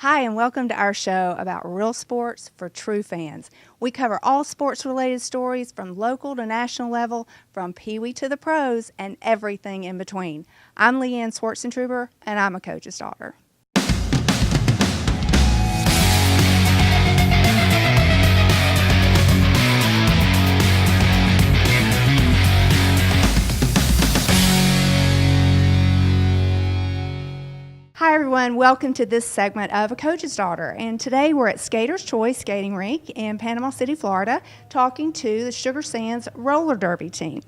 Hi, and welcome to our show about real sports for true fans. We cover all sports-related stories from local to national level, from Pee Wee to the pros, and everything in between. I'm Leanne Swartzentruber, and I'm a coach's daughter. Hi everyone, welcome to this segment of A Coach's Daughter, and today we're at Skater's Choice Skating Rink in Panama City, Florida, talking to the Sugar Sands roller derby team.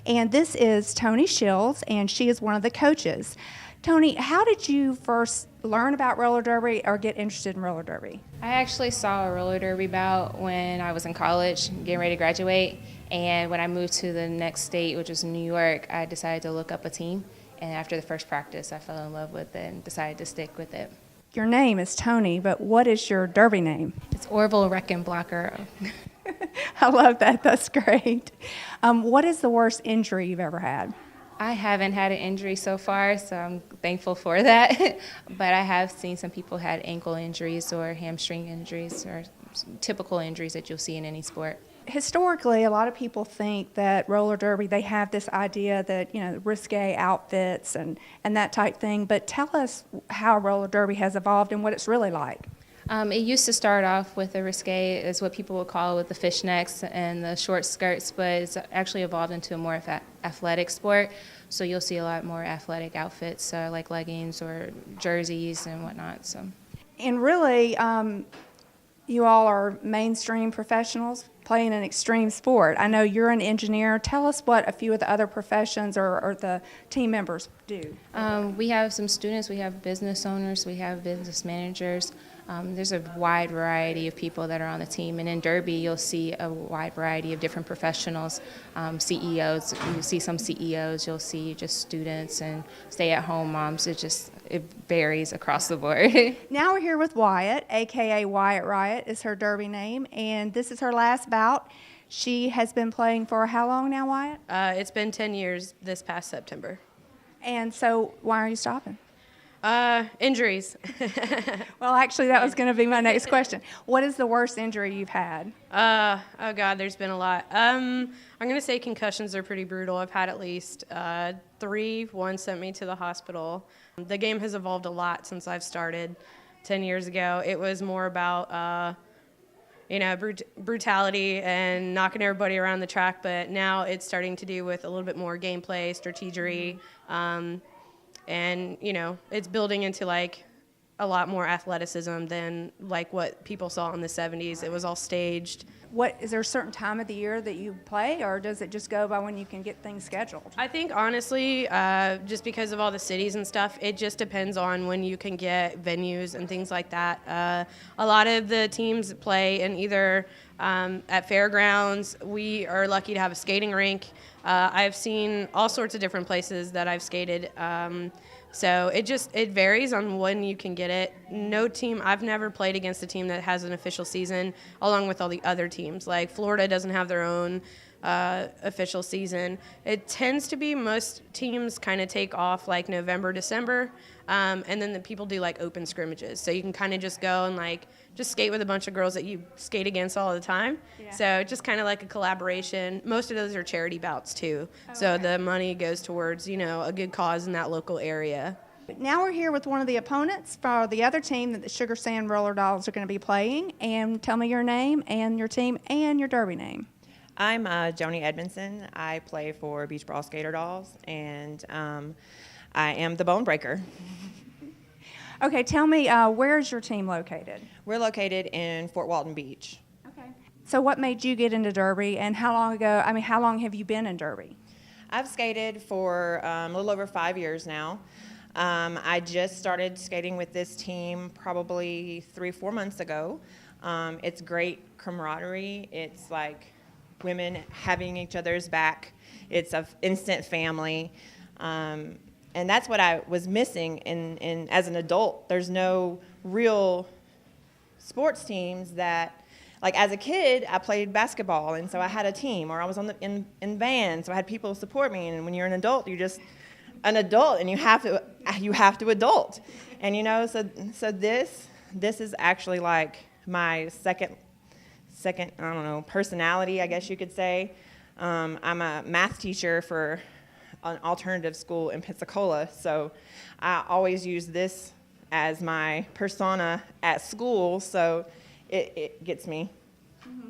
And this is Tony Shields, and she is one of the coaches. Tony, how did you first learn about roller derby or get interested in roller derby? I actually saw a roller derby bout when I was in college, getting ready to graduate, and when I moved to the next state, which was New York, I decided to look up a team. And after the first practice, I fell in love with it and decided to stick with it. Your name is Tony, but what is your derby name? It's Orville Reckenblocker. I love that. That's great. What is the worst injury you've ever had? I haven't had an injury so far, so I'm thankful for that. But I have seen some people had ankle injuries or hamstring injuries or typical injuries that you'll see in any sport. Historically, a lot of people think that roller derby, they have this idea that, risque outfits and that type thing. But tell us how roller derby has evolved and what it's really like. It used to start off with a risque, is what people would call it, with the fishnecks and the short skirts, but it's actually evolved into a more athletic sport. So you'll see a lot more athletic outfits, like leggings or jerseys and whatnot. So. And really, you all are mainstream professionals playing an extreme sport. I know you're an engineer. Tell us what a few of the other professions or the team members do. We have some students, we have business owners, we have business managers. There's a wide variety of people that are on the team. And in Derby, you'll see a wide variety of different professionals, CEOs. You see some CEOs, you'll see just students and stay-at-home moms. It varies across the board. Now we're here with Wyatt, a.k.a. Wyatt Riot is her Derby name, and this is her last bout. She has been playing for how long now, Wyatt? It's been 10 years this past September. And so why are you stopping? Injuries. Well, actually, that was going to be my next question. What is the worst injury you've had? Oh God, there's been a lot. I'm going to say concussions are pretty brutal. I've had at least 3. One sent me to the hospital. The game has evolved a lot since I've started 10 years ago. It was more about, brutality and knocking everybody around the track, but now it's starting to do with a little bit more gameplay, strategery, and, it's building into, a lot more athleticism than, what people saw in the 70s. It was all staged. Is there a certain time of the year that you play, or does it just go by when you can get things scheduled? I think, honestly, just because of all the cities and stuff, it just depends on when you can get venues and things like that. A lot of the teams play in either at fairgrounds. We are lucky to have a skating rink. I've seen all sorts of different places that I've skated. So it varies on when you can get it. No team, I've never played against a team that has an official season along with all the other teams. Like Florida doesn't have their own official season. It tends to be most teams kind of take off November, December, and then the people do open scrimmages. So you can kind of just go and just skate with a bunch of girls that you skate against all the time. Yeah. So just kind of like a collaboration. Most of those are charity bouts too. Okay. So the money goes towards, a good cause in that local area. Now we're here with one of the opponents for the other team that the Sugar Sand Roller Dolls are going to be playing. And tell me your name and your team and your derby name. I'm Joni Edmondson. I play for Beach Brawl Skater Dolls, and I am the bone breaker. Okay, tell me, where is your team located? We're located in Fort Walton Beach. Okay. So what made you get into Derby, and how long have you been in Derby? I've skated for a little over 5 years now. I just started skating with this team probably 3-4 months ago. It's great camaraderie. It's like women having each other's back. It's an instant family. And that's what I was missing as an adult. There's no real sports teams that, as a kid, I played basketball, and so I had a team, or I was in band, so I had people support me. And when you're an adult, you're just an adult, and you have to adult. And so this this is actually like my second, I don't know, personality, I guess you could say. I'm a math teacher for an alternative school in Pensacola, so I always use this as my persona at school, so it gets me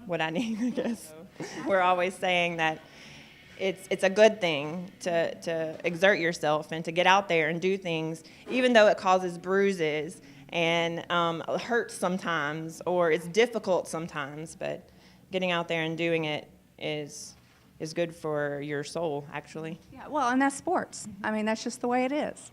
what I need, I guess. We're always saying that it's a good thing to exert yourself and to get out there and do things, even though it causes bruises and hurts sometimes, or it's difficult sometimes, but getting out there and doing it is good for your soul, actually. Yeah, well, and that's sports. I mean, that's just the way it is.